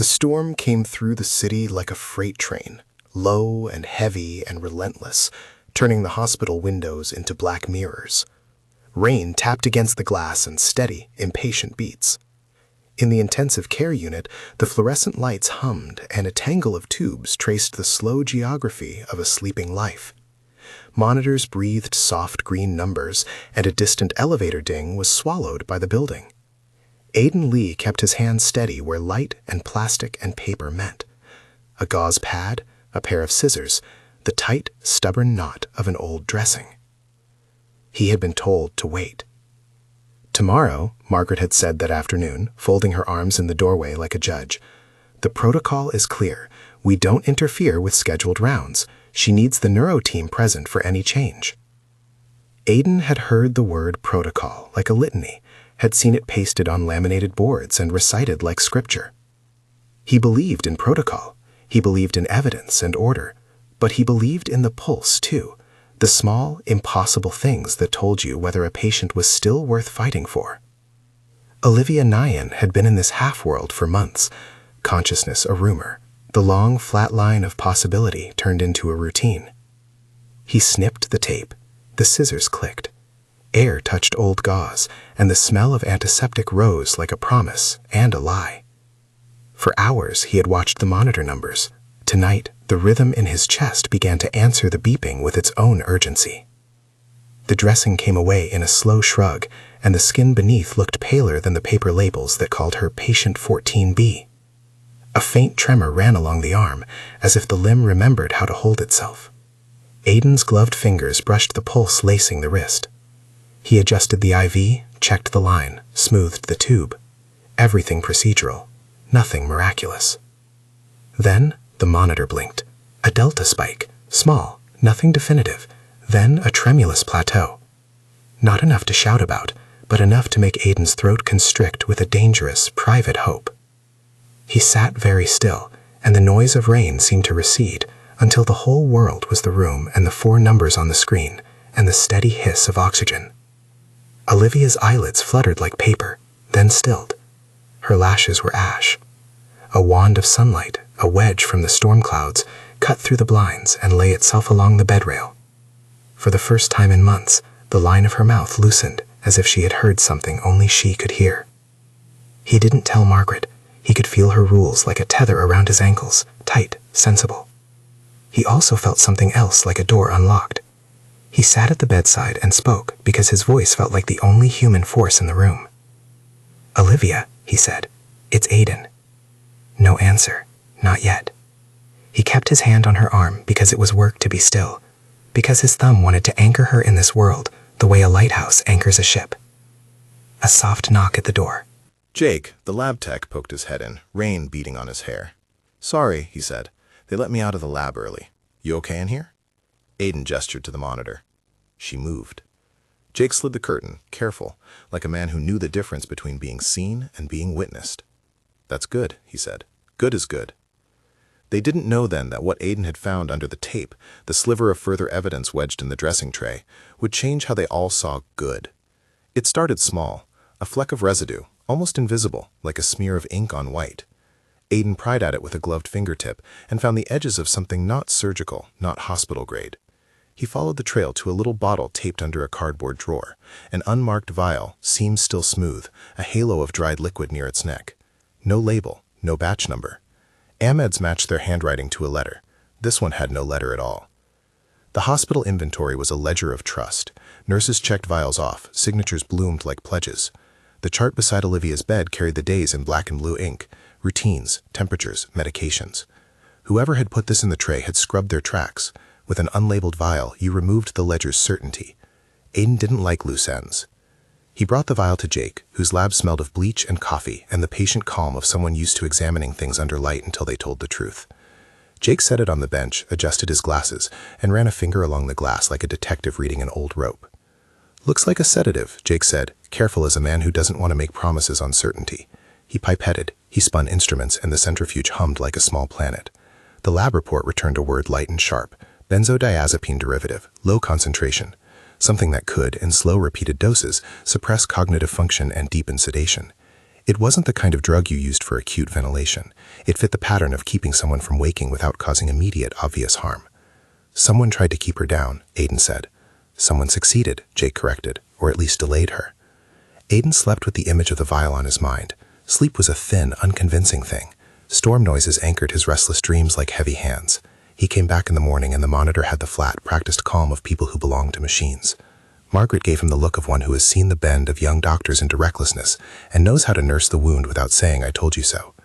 The storm came through the city like a freight train, low and heavy and relentless, turning the hospital windows into black mirrors. Rain tapped against the glass in steady, impatient beats. In the intensive care unit, the fluorescent lights hummed and a tangle of tubes traced the slow geography of a sleeping life. Monitors breathed soft green numbers, and a distant elevator ding was swallowed by the building. Aiden Lee kept his hands steady where light and plastic and paper met. A gauze pad, a pair of scissors, the tight, stubborn knot of an old dressing. He had been told to wait. "Tomorrow," Margaret had said that afternoon, folding her arms in the doorway like a judge. "The protocol is clear. We don't interfere with scheduled rounds. She needs the neuro team present for any change." Aiden had heard the word protocol like a litany, had seen it pasted on laminated boards and recited like scripture. He believed in protocol. He believed in evidence and order. But he believed in the pulse, too. The small, impossible things that told you whether a patient was still worth fighting for. Olivia Nyan had been in this half-world for months, consciousness a rumor, the long, flat line of possibility turned into a routine. He snipped the tape. The scissors clicked. Air touched old gauze, and the smell of antiseptic rose like a promise and a lie. For hours he had watched the monitor numbers. Tonight, the rhythm in his chest began to answer the beeping with its own urgency. The dressing came away in a slow shrug, and the skin beneath looked paler than the paper labels that called her Patient 14B. A faint tremor ran along the arm, as if the limb remembered how to hold itself. Aiden's gloved fingers brushed the pulse lacing the wrist. He adjusted the IV, checked the line, smoothed the tube. Everything procedural, nothing miraculous. Then the monitor blinked. A delta spike, small, nothing definitive, then a tremulous plateau. Not enough to shout about, but enough to make Aiden's throat constrict with a dangerous, private hope. He sat very still, and the noise of rain seemed to recede until the whole world was the room and the 4 numbers on the screen and the steady hiss of oxygen. Olivia's eyelids fluttered like paper, then stilled. Her lashes were ash. A wand of sunlight, a wedge from the storm clouds, cut through the blinds and lay itself along the bed rail. For the first time in months, the line of her mouth loosened as if she had heard something only she could hear. He didn't tell Margaret. He could feel her rules like a tether around his ankles, tight, sensible. He also felt something else like a door unlocked. He sat at the bedside and spoke because his voice felt like the only human force in the room. "Olivia," he said, "it's Aiden." No answer, not yet. He kept his hand on her arm because it was work to be still, because his thumb wanted to anchor her in this world the way a lighthouse anchors a ship. A soft knock at the door. Jake, the lab tech, poked his head in, rain beating on his hair. "Sorry," he said. "They let me out of the lab early. You okay in here?" Aiden gestured to the monitor. She moved. Jake slid the curtain, careful, like a man who knew the difference between being seen and being witnessed. "That's good," he said. "Good is good." They didn't know then that what Aiden had found under the tape, the sliver of further evidence wedged in the dressing tray, would change how they all saw good. It started small, a fleck of residue, almost invisible, like a smear of ink on white. Aiden pried at it with a gloved fingertip and found the edges of something not surgical, not hospital grade. He followed the trail to a little bottle taped under a cardboard drawer, an unmarked vial, seam still smooth, a halo of dried liquid near its neck. No label, no batch number. Ahmed's matched their handwriting to a letter. This one had no letter at all. The hospital inventory was a ledger of trust. Nurses checked vials off, signatures bloomed like pledges. The chart beside Olivia's bed carried the days in black and blue ink, routines, temperatures, medications. Whoever had put this in the tray had scrubbed their tracks. With an unlabeled vial, you removed the ledger's certainty. Aiden didn't like loose ends. He brought the vial to Jake, whose lab smelled of bleach and coffee and the patient calm of someone used to examining things under light until they told the truth. Jake set it on the bench, adjusted his glasses, and ran a finger along the glass like a detective reading an old rope. "Looks like a sedative," Jake said, careful as a man who doesn't want to make promises on certainty. He pipetted, he spun instruments, and the centrifuge hummed like a small planet. The lab report returned a word light and sharp. Benzodiazepine derivative, low concentration. Something that could, in slow repeated doses, suppress cognitive function and deepen sedation. It wasn't the kind of drug you used for acute ventilation. It fit the pattern of keeping someone from waking without causing immediate, obvious harm. Someone tried to keep her down, Aiden said. Someone succeeded, Jake corrected, or at least delayed her. Aiden slept with the image of the vial on his mind. Sleep was a thin, unconvincing thing. Storm noises anchored his restless dreams like heavy hands. He came back in the morning and the monitor had the flat, practiced calm of people who belonged to machines. Margaret gave him the look of one who has seen the bend of young doctors into recklessness and knows how to nurse the wound without saying, "I told you so."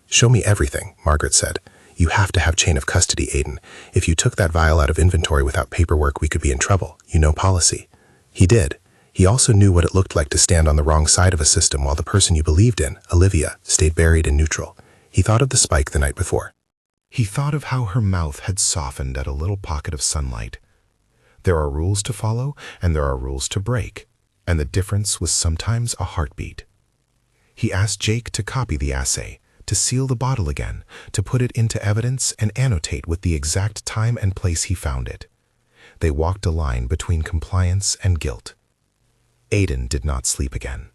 "Show me everything," Margaret said. "You have to have chain of custody, Aiden. If you took that vial out of inventory without paperwork, we could be in trouble. You know policy." He did. He also knew what it looked like to stand on the wrong side of a system while the person you believed in, Olivia, stayed buried in neutral. He thought of the spike the night before. He thought of how her mouth had softened at a little pocket of sunlight. There are rules to follow, and there are rules to break, and the difference was sometimes a heartbeat. He asked Jake to copy the assay, to seal the bottle again, to put it into evidence and annotate with the exact time and place he found it. They walked a line between compliance and guilt. Aiden did not sleep again.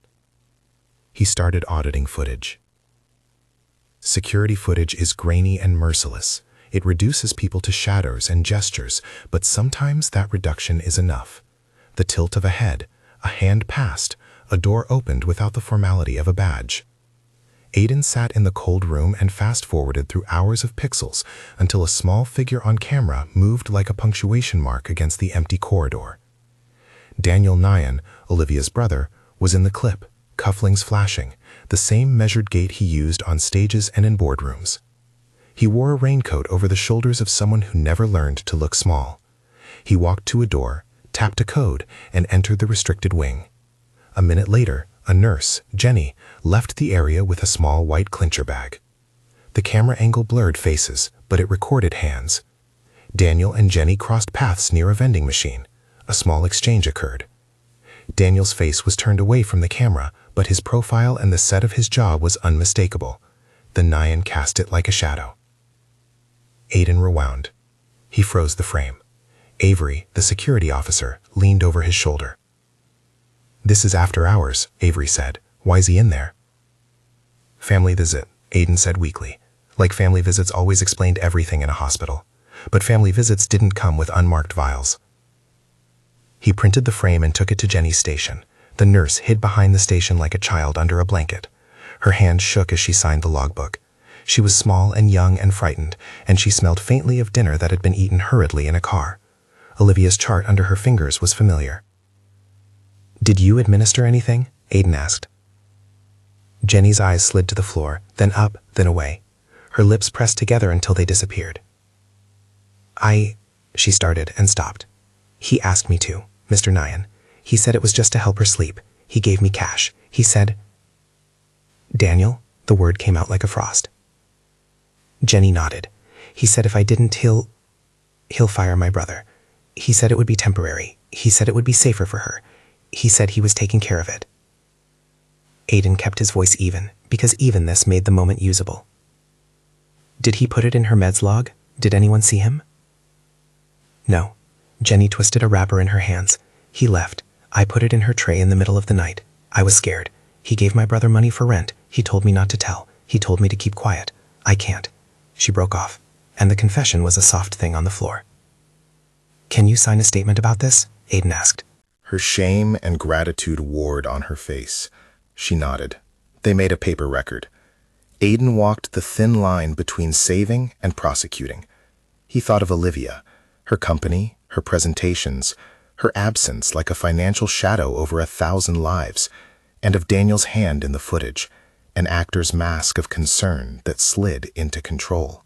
He started auditing footage. Security footage is grainy and merciless. It reduces people to shadows and gestures, but sometimes that reduction is enough. The tilt of a head, a hand passed, a door opened without the formality of a badge. Aiden sat in the cold room and fast-forwarded through hours of pixels until a small figure on camera moved like a punctuation mark against the empty corridor. Daniel Nyan, Olivia's brother, was in the clip, cufflinks flashing, the same measured gait he used on stages and in boardrooms. He wore a raincoat over the shoulders of someone who never learned to look small. He walked to a door, tapped a code, and entered the restricted wing. A minute later, a nurse, Jenny, left the area with a small white clincher bag. The camera angle blurred faces, but it recorded hands. Daniel and Jenny crossed paths near a vending machine. A small exchange occurred. Daniel's face was turned away from the camera, but his profile and the set of his jaw was unmistakable. The Nyan cast it like a shadow. Aiden rewound. He froze the frame. Avery, the security officer, leaned over his shoulder. "This is after hours," Avery said. "Why's he in there?" "Family visit," Aiden said weakly. Like family visits always explained everything in a hospital. But family visits didn't come with unmarked vials. He printed the frame and took it to Jenny's station. The nurse hid behind the station like a child under a blanket. Her hand shook as she signed the logbook. She was small and young and frightened, and she smelled faintly of dinner that had been eaten hurriedly in a car. Olivia's chart under her fingers was familiar. "Did you administer anything?" Aiden asked. Jenny's eyes slid to the floor, then up, then away. Her lips pressed together until they disappeared. She started and stopped. "He asked me to, Mr. Nyan. He said it was just to help her sleep. He gave me cash. He said—" "Daniel?" The word came out like a frost. Jenny nodded. "He said if I didn't, he'll fire my brother. He said it would be temporary. He said it would be safer for her. He said he was taking care of it." Aiden kept his voice even, because evenness made the moment usable. "Did he put it in her meds log? Did anyone see him?" "No." Jenny twisted a wrapper in her hands. "He left. I put it in her tray in the middle of the night. I was scared. He gave my brother money for rent. He told me not to tell. He told me to keep quiet. I can't." She broke off, and the confession was a soft thing on the floor. "Can you sign a statement about this?" Aiden asked. Her shame and gratitude warred on her face. She nodded. They made a paper record. Aiden walked the thin line between saving and prosecuting. He thought of Olivia, her company, her presentations, her absence like a financial shadow over 1,000 lives, and of Daniel's hand in the footage, an actor's mask of concern that slid into control.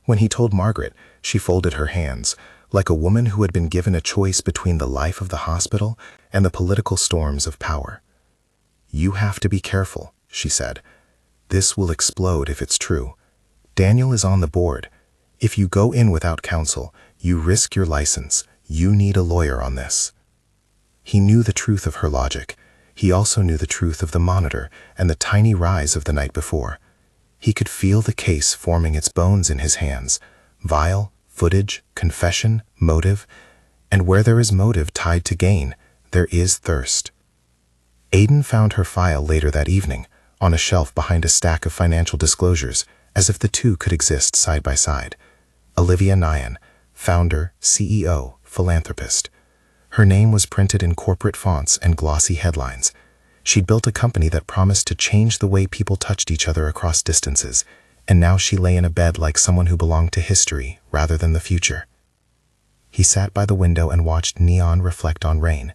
When he told Margaret, she folded her hands, like a woman who had been given a choice between the life of the hospital and the political storms of power. "You have to be careful," she said. "This will explode if it's true. Daniel is on the board. If you go in without counsel, you risk your license. You need a lawyer on this." He knew the truth of her logic. He also knew the truth of the monitor and the tiny rise of the night before. He could feel the case forming its bones in his hands. Vial, footage, confession, motive. And where there is motive tied to gain, there is thirst. Aiden found her file later that evening, on a shelf behind a stack of financial disclosures, as if the two could exist side by side. Olivia Nyan, founder, CEO, philanthropist. Her name was printed in corporate fonts and glossy headlines. She'd built a company that promised to change the way people touched each other across distances, and now she lay in a bed like someone who belonged to history rather than the future. He sat by the window and watched neon reflect on rain.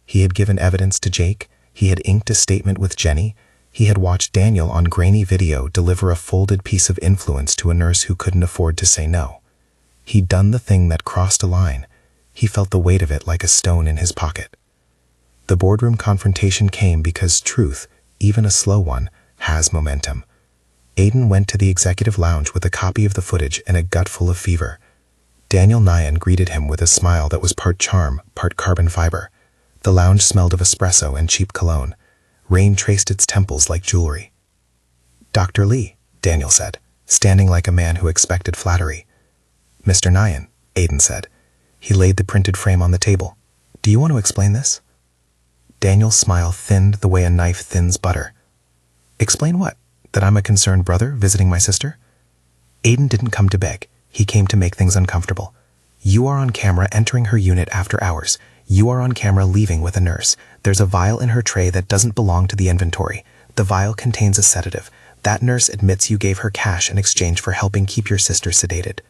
He had given evidence to Jake, he had inked a statement with Jenny, he had watched Daniel on grainy video deliver a folded piece of influence to a nurse who couldn't afford to say no. He'd done the thing that crossed a line. He felt the weight of it like a stone in his pocket. The boardroom confrontation came because truth, even a slow one, has momentum. Aiden went to the executive lounge with a copy of the footage and a gut full of fever. Daniel Nyan greeted him with a smile that was part charm, part carbon fiber. The lounge smelled of espresso and cheap cologne. Rain traced its temples like jewelry. "Dr. Lee," Daniel said, standing like a man who expected flattery. "Mr. Nyan," Aiden said. He laid the printed frame on the table. "Do you want to explain this?" Daniel's smile thinned the way a knife thins butter. "Explain what? That I'm a concerned brother visiting my sister?" Aiden didn't come to beg. He came to make things uncomfortable. "You are on camera entering her unit after hours. You are on camera leaving with a nurse. There's a vial in her tray that doesn't belong to the inventory. The vial contains a sedative. That nurse admits you gave her cash in exchange for helping keep your sister sedated."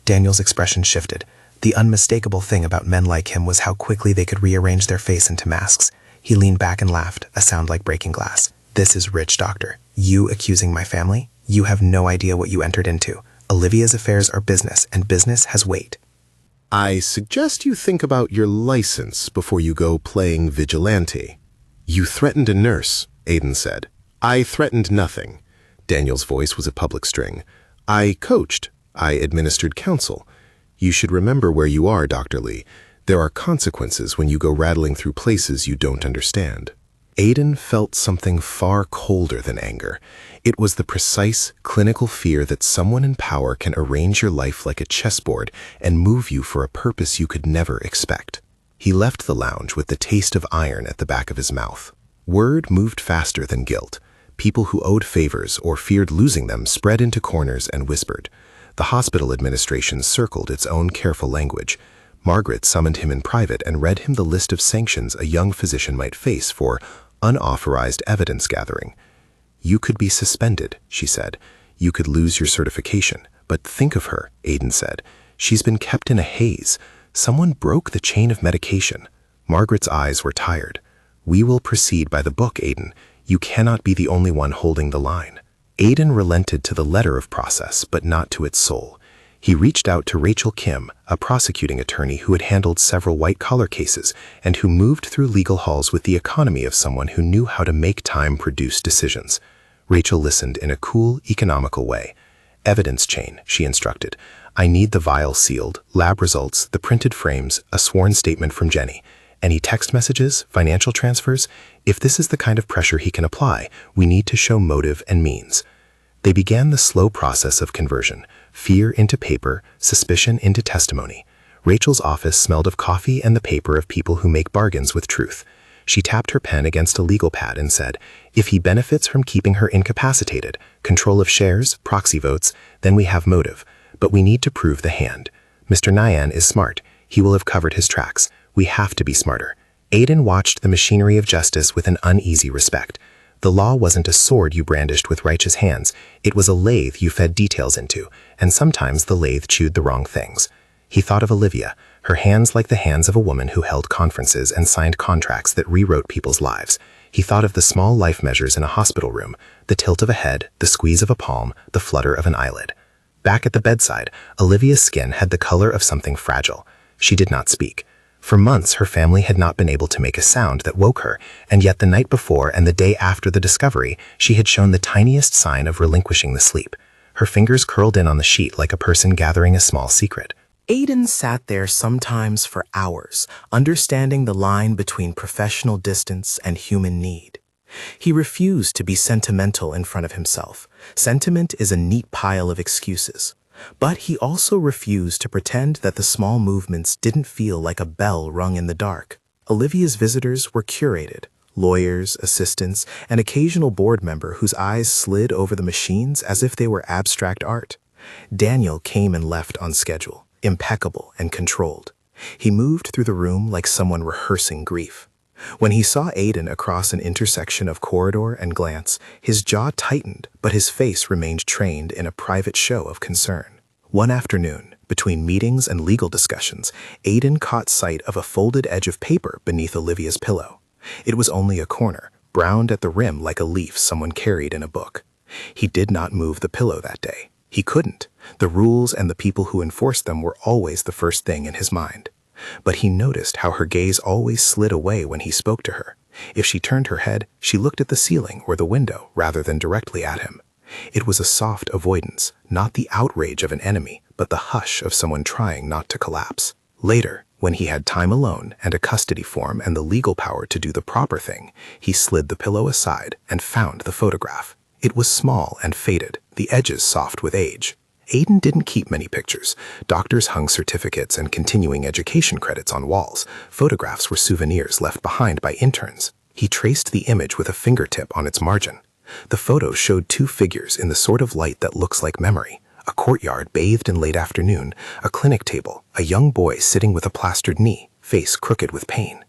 Daniel's expression shifted. The unmistakable thing about men like him was how quickly they could rearrange their face into masks. He leaned back and laughed, a sound like breaking glass. "This is rich, doctor. You accusing my family? You have no idea what you entered into. Olivia's affairs are business, and business has weight." I suggest you think about your license before you go playing vigilante. You threatened a nurse, Aiden said. I threatened nothing. Daniel's voice was a public string. I coached. I administered counsel. You should remember where you are, Dr. Lee. There are consequences when you go rattling through places you don't understand. Aiden felt something far colder than anger. It was the precise, clinical fear that someone in power can arrange your life like a chessboard and move you for a purpose you could never expect. He left the lounge with the taste of iron at the back of his mouth. Word moved faster than guilt. People who owed favors or feared losing them spread into corners and whispered. The hospital administration circled its own careful language. Margaret summoned him in private and read him the list of sanctions a young physician might face for unauthorized evidence gathering. You could be suspended, she said. You could lose your certification. But think of her, Aiden said. She's been kept in a haze. Someone broke the chain of medication. Margaret's eyes were tired. We will proceed by the book, Aiden. You cannot be the only one holding the line. Aiden relented to the letter of process, but not to its soul. He reached out to Rachel Kim, a prosecuting attorney who had handled several white-collar cases and who moved through legal halls with the economy of someone who knew how to make time produce decisions. Rachel listened in a cool, economical way. Evidence chain, she instructed. I need the vial sealed, lab results, the printed frames, a sworn statement from Jenny. Any text messages, financial transfers? If this is the kind of pressure he can apply, we need to show motive and means. They began the slow process of conversion, fear into paper, suspicion into testimony. Rachel's office smelled of coffee and the paper of people who make bargains with truth. She tapped her pen against a legal pad and said, if he benefits from keeping her incapacitated, control of shares, proxy votes, then we have motive. But we need to prove the hand. Mr. Nyan is smart. He will have covered his tracks. We have to be smarter. Aiden watched the machinery of justice with an uneasy respect. The law wasn't a sword you brandished with righteous hands. It was a lathe you fed details into, and sometimes the lathe chewed the wrong things. He thought of Olivia, her hands like the hands of a woman who held conferences and signed contracts that rewrote people's lives. He thought of the small life measures in a hospital room, the tilt of a head, the squeeze of a palm, the flutter of an eyelid. Back at the bedside, Olivia's skin had the color of something fragile. She did not speak. For months, her family had not been able to make a sound that woke her, and yet the night before and the day after the discovery, she had shown the tiniest sign of relinquishing the sleep. Her fingers curled in on the sheet like a person gathering a small secret. Aiden sat there sometimes for hours, understanding the line between professional distance and human need. He refused to be sentimental in front of himself. Sentiment is a neat pile of excuses. But he also refused to pretend that the small movements didn't feel like a bell rung in the dark. Olivia's visitors were curated, lawyers, assistants, an occasional board member whose eyes slid over the machines as if they were abstract art. Daniel came and left on schedule, impeccable and controlled. He moved through the room like someone rehearsing grief. When he saw Aiden across an intersection of corridor and glance, his jaw tightened, but his face remained trained in a private show of concern. One afternoon, between meetings and legal discussions, Aiden caught sight of a folded edge of paper beneath Olivia's pillow. It was only a corner, browned at the rim like a leaf someone carried in a book. He did not move the pillow that day. He couldn't. The rules and the people who enforced them were always the first thing in his mind. But he noticed how her gaze always slid away when he spoke to her. If she turned her head, she looked at the ceiling or the window rather than directly at him. It was a soft avoidance, not the outrage of an enemy, but the hush of someone trying not to collapse. Later, when he had time alone and a custody form and the legal power to do the proper thing, he slid the pillow aside and found the photograph. It was small and faded, the edges soft with age. Aiden didn't keep many pictures. Doctors hung certificates and continuing education credits on walls. Photographs were souvenirs left behind by interns. He traced the image with a fingertip on its margin. The photo showed two figures in the sort of light that looks like memory. A courtyard bathed in late afternoon, a clinic table, a young boy sitting with a plastered knee, face crooked with pain.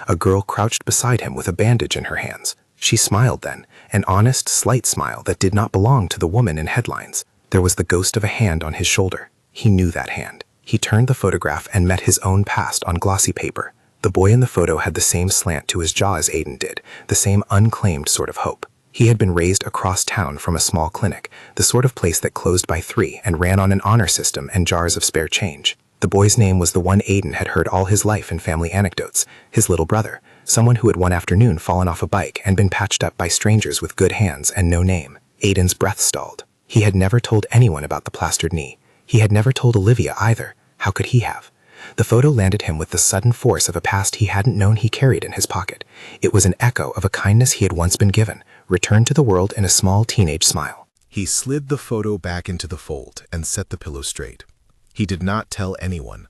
A girl crouched beside him with a bandage in her hands. She smiled then, an honest, slight smile that did not belong to the woman in headlines. There was the ghost of a hand on his shoulder. He knew that hand. He turned the photograph and met his own past on glossy paper. The boy in the photo had the same slant to his jaw as Aiden did, the same unclaimed sort of hope. He had been raised across town from a small clinic, the sort of place that closed by 3 and ran on an honor system and jars of spare change. The boy's name was the one Aiden had heard all his life in family anecdotes, his little brother, someone who had one afternoon fallen off a bike and been patched up by strangers with good hands and no name. Aiden's breath stalled. He had never told anyone about the plastered knee. He had never told Olivia either. How could he have? The photo landed him with the sudden force of a past he hadn't known he carried in his pocket. It was an echo of a kindness he had once been given, returned to the world in a small teenage smile. He slid the photo back into the fold and set the pillow straight. He did not tell anyone.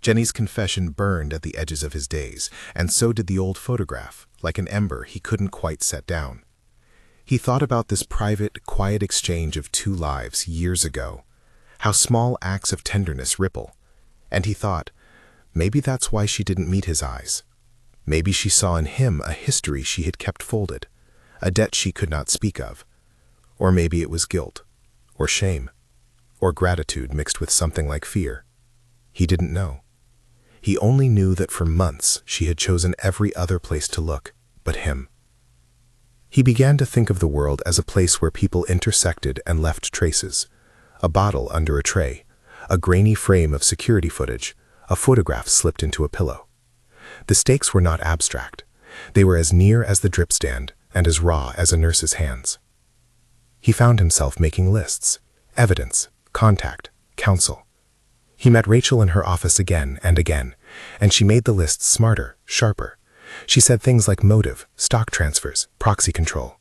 Jenny's confession burned at the edges of his days, and so did the old photograph, like an ember he couldn't quite set down. He thought about this private, quiet exchange of 2 lives years ago, how small acts of tenderness ripple, and he thought, maybe that's why she didn't meet his eyes. Maybe she saw in him a history she had kept folded, a debt she could not speak of. Or maybe it was guilt, or shame, or gratitude mixed with something like fear. He didn't know. He only knew that for months she had chosen every other place to look but him. He began to think of the world as a place where people intersected and left traces. A bottle under a tray, a grainy frame of security footage, a photograph slipped into a pillow. The stakes were not abstract. They were as near as the drip stand and as raw as a nurse's hands. He found himself making lists, evidence, contact, counsel. He met Rachel in her office again and again, and she made the lists smarter, sharper. She said things like motive, stock transfers, proxy control,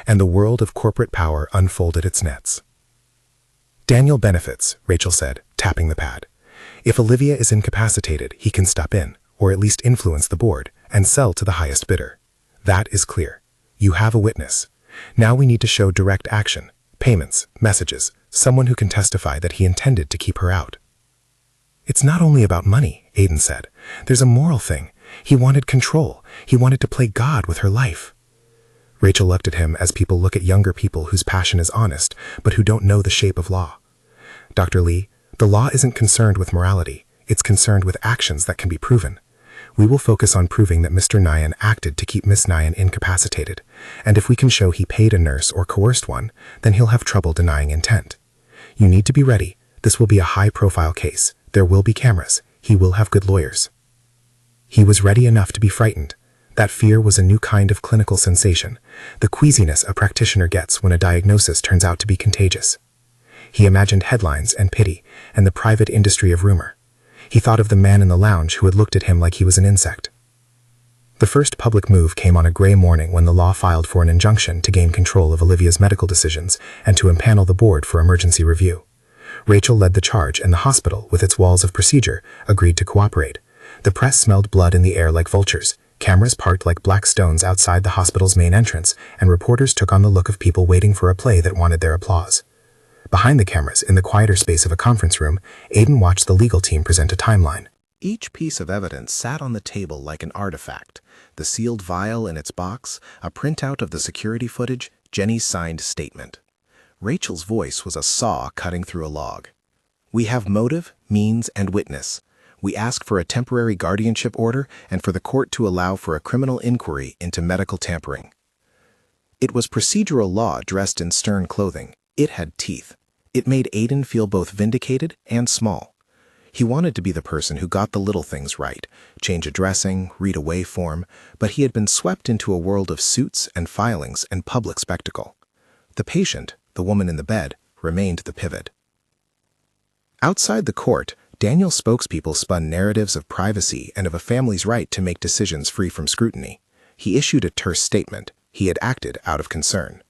and the world of corporate power unfolded its nets. Daniel benefits, Rachel said, tapping the pad. If Olivia is incapacitated, he can step in, or at least influence the board, and sell to the highest bidder. That is clear. You have a witness. Now we need to show direct action, payments, messages, someone who can testify that he intended to keep her out. It's not only about money, Aiden said. There's a moral thing. He wanted control. He wanted to play God with her life. Rachel looked at him as people look at younger people whose passion is honest, but who don't know the shape of law. Dr. Lee, the law isn't concerned with morality. It's concerned with actions that can be proven. We will focus on proving that Mr. Nyan acted to keep Miss Nyan incapacitated, and if we can show he paid a nurse or coerced one, then he'll have trouble denying intent. You need to be ready. This will be a high-profile case. There will be cameras. He will have good lawyers. He was ready enough to be frightened. That fear was a new kind of clinical sensation, the queasiness a practitioner gets when a diagnosis turns out to be contagious. He imagined headlines and pity and the private industry of rumor. He thought of the man in the lounge who had looked at him like he was an insect. The first public move came on a gray morning when the law filed for an injunction to gain control of Olivia's medical decisions and to impanel the board for emergency review. Rachel led the charge, and the hospital, with its walls of procedure, agreed to cooperate. The press smelled blood in the air like vultures. Cameras parked like black stones outside the hospital's main entrance, and reporters took on the look of people waiting for a play that wanted their applause. Behind the cameras, in the quieter space of a conference room, Aiden watched the legal team present a timeline. Each piece of evidence sat on the table like an artifact. The sealed vial in its box, a printout of the security footage, Jenny's signed statement. Rachel's voice was a saw cutting through a log. We have motive, means, and witness. We ask for a temporary guardianship order and for the court to allow for a criminal inquiry into medical tampering. It was procedural law dressed in stern clothing. It had teeth. It made Aiden feel both vindicated and small. He wanted to be the person who got the little things right, change a dressing, read a waveform, but he had been swept into a world of suits and filings and public spectacle. The patient, the woman in the bed, remained the pivot. Outside the court, Daniel's spokespeople spun narratives of privacy and of a family's right to make decisions free from scrutiny. He issued a terse statement. He had acted out of concern.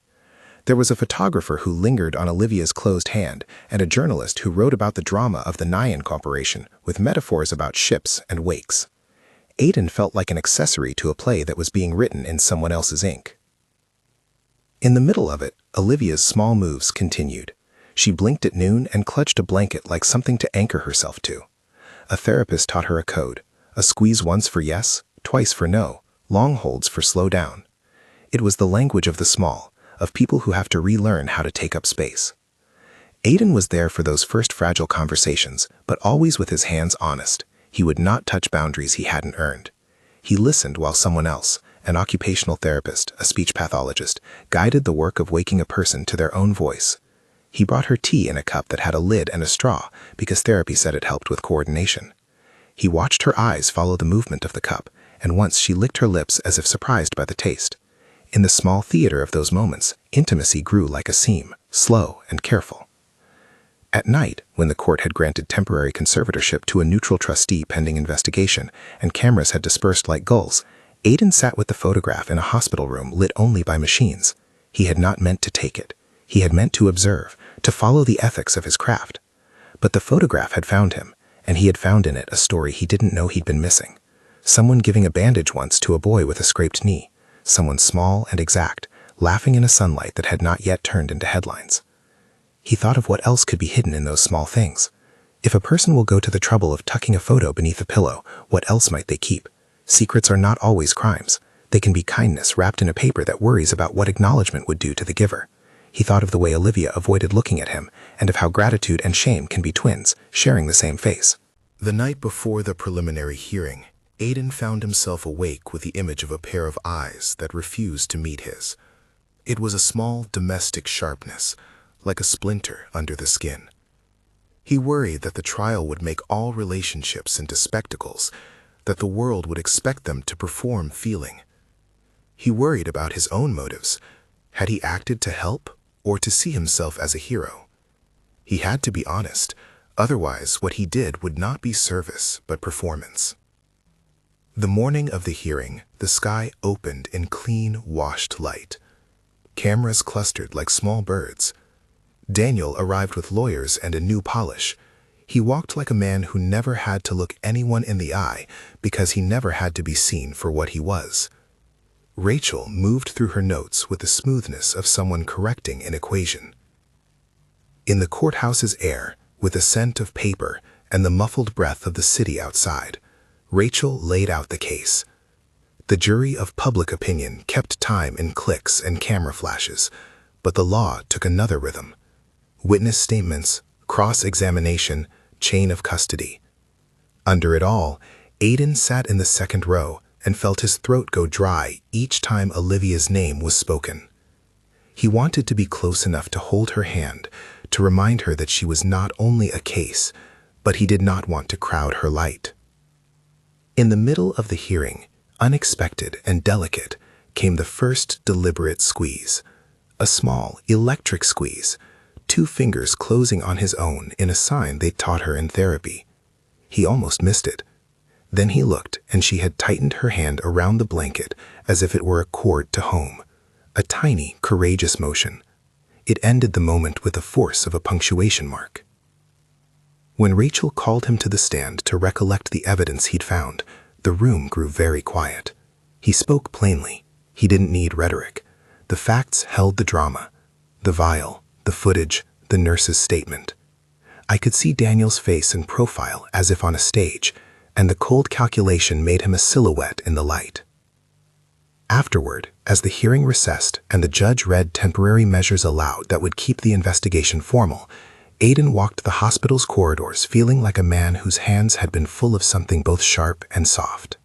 There was a photographer who lingered on Olivia's closed hand and a journalist who wrote about the drama of the Nyan Corporation with metaphors about ships and wakes. Aiden felt like an accessory to a play that was being written in someone else's ink. In the middle of it, Olivia's small moves continued. She blinked at noon and clutched a blanket like something to anchor herself to. A therapist taught her a code: a squeeze once for yes, twice for no, long holds for slow down. It was the language of the small, of people who have to relearn how to take up space. Aiden was there for those first fragile conversations, but always with his hands honest. He would not touch boundaries he hadn't earned. He listened while someone else, an occupational therapist, a speech pathologist, guided the work of waking a person to their own voice. He brought her tea in a cup that had a lid and a straw because therapy said it helped with coordination. He watched her eyes follow the movement of the cup, and once she licked her lips as if surprised by the taste. In the small theater of those moments, intimacy grew like a seam, slow and careful. At night, when the court had granted temporary conservatorship to a neutral trustee pending investigation, and cameras had dispersed like gulls, Aiden sat with the photograph in a hospital room lit only by machines. He had not meant to take it. He had meant to observe, to follow the ethics of his craft. But the photograph had found him, and he had found in it a story he didn't know he'd been missing. Someone giving a bandage once to a boy with a scraped knee. Someone small and exact, laughing in a sunlight that had not yet turned into headlines. He thought of what else could be hidden in those small things. If a person will go to the trouble of tucking a photo beneath a pillow, what else might they keep? Secrets are not always crimes. They can be kindness wrapped in a paper that worries about what acknowledgement would do to the giver. He thought of the way Olivia avoided looking at him, and of how gratitude and shame can be twins, sharing the same face. The night before the preliminary hearing, Aiden found himself awake with the image of a pair of eyes that refused to meet his. It was a small domestic sharpness, like a splinter under the skin. He worried that the trial would make all relationships into spectacles, that the world would expect them to perform feeling. He worried about his own motives. Had he acted to help or to see himself as a hero? He had to be honest, otherwise what he did would not be service but performance. The morning of the hearing, the sky opened in clean, washed light. Cameras clustered like small birds. Daniel arrived with lawyers and a new polish. He walked like a man who never had to look anyone in the eye because he never had to be seen for what he was. Rachel moved through her notes with the smoothness of someone correcting an equation. In the courthouse's air, with the scent of paper and the muffled breath of the city outside, Rachel laid out the case. The jury of public opinion kept time in clicks and camera flashes, but the law took another rhythm. Witness statements, cross-examination, chain of custody. Under it all, Aiden sat in the second row and felt his throat go dry each time Olivia's name was spoken. He wanted to be close enough to hold her hand, to remind her that she was not only a case, but he did not want to crowd her light. In the middle of the hearing, unexpected and delicate, came the first deliberate squeeze. A small, electric squeeze, 2 fingers closing on his own in a sign they taught her in therapy. He almost missed it. Then he looked, and she had tightened her hand around the blanket as if it were a cord to home. A tiny, courageous motion. It ended the moment with the force of a punctuation mark. When Rachel called him to the stand to recollect the evidence he'd found, the room grew very quiet. He spoke plainly. He didn't need rhetoric. The facts held the drama. The vial, the footage, the nurse's statement. I could see Daniel's face in profile as if on a stage, and the cold calculation made him a silhouette in the light. Afterward, as the hearing recessed and the judge read temporary measures aloud that would keep the investigation formal, Aiden walked the hospital's corridors feeling like a man whose hands had been full of something both sharp and soft.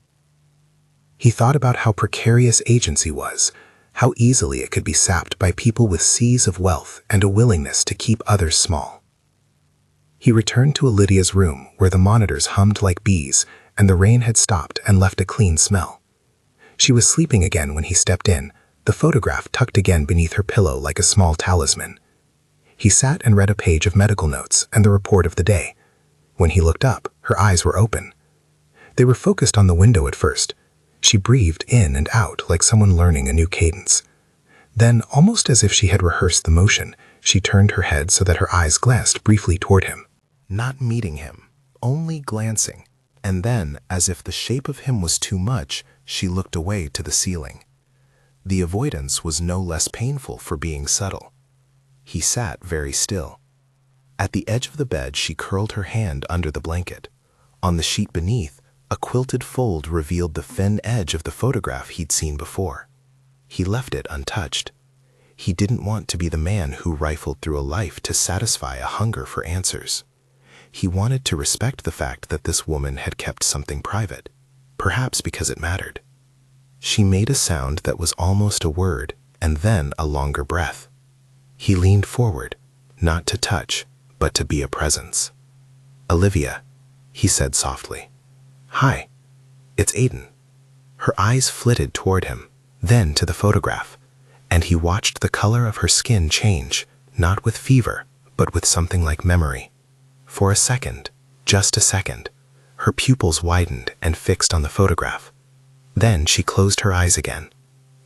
He thought about how precarious agency was, how easily it could be sapped by people with seas of wealth and a willingness to keep others small. He returned to Lydia's room where the monitors hummed like bees and the rain had stopped and left a clean smell. She was sleeping again when he stepped in, the photograph tucked again beneath her pillow like a small talisman. He sat and read a page of medical notes and the report of the day. When he looked up, her eyes were open. They were focused on the window at first. She breathed in and out like someone learning a new cadence. Then, almost as if she had rehearsed the motion, she turned her head so that her eyes glanced briefly toward him. Not meeting him, only glancing. And then, as if the shape of him was too much, she looked away to the ceiling. The avoidance was no less painful for being subtle. He sat very still. At the edge of the bed, she curled her hand under the blanket. On the sheet beneath, a quilted fold revealed the thin edge of the photograph he'd seen before. He left it untouched. He didn't want to be the man who rifled through a life to satisfy a hunger for answers. He wanted to respect the fact that this woman had kept something private, perhaps because it mattered. She made a sound that was almost a word, and then a longer breath. He leaned forward, not to touch, but to be a presence. "Olivia," he said softly. "Hi, it's Aiden." Her eyes flitted toward him, then to the photograph, and he watched the color of her skin change, not with fever, but with something like memory. For a second, just a second, her pupils widened and fixed on the photograph. Then she closed her eyes again,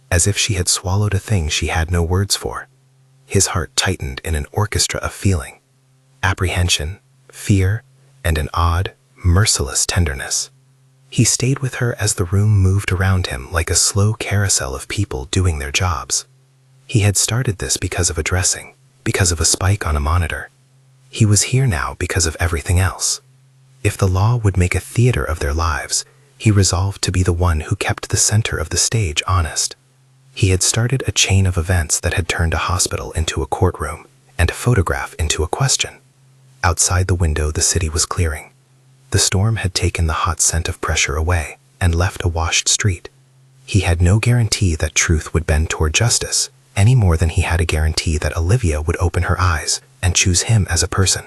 as if she had swallowed a thing she had no words for. His heart tightened in an orchestra of feeling, apprehension, fear, and an odd, merciless tenderness. He stayed with her as the room moved around him like a slow carousel of people doing their jobs. He had started this because of a dressing, because of a spike on a monitor. He was here now because of everything else. If the law would make a theater of their lives, he resolved to be the one who kept the center of the stage honest. He had started a chain of events that had turned a hospital into a courtroom and a photograph into a question. Outside the window, the city was clearing. The storm had taken the hot scent of pressure away and left a washed street. He had no guarantee that truth would bend toward justice, any more than he had a guarantee that Olivia would open her eyes and choose him as a person.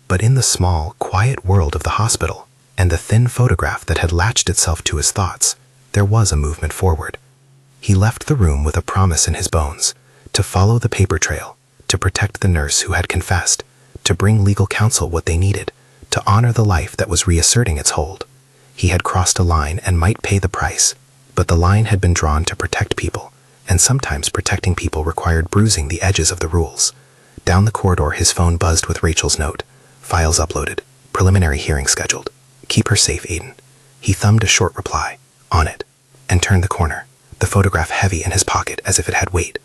But in the small, quiet world of the hospital, and the thin photograph that had latched itself to his thoughts, there was a movement forward. He left the room with a promise in his bones, to follow the paper trail, to protect the nurse who had confessed, to bring legal counsel what they needed, to honor the life that was reasserting its hold. He had crossed a line and might pay the price, but the line had been drawn to protect people, and sometimes protecting people required bruising the edges of the rules. Down the corridor, his phone buzzed with Rachel's note. "Files uploaded. Preliminary hearing scheduled. Keep her safe, Aiden." He thumbed a short reply, on it, and turned the corner, the photograph heavy in his pocket as if it had weight.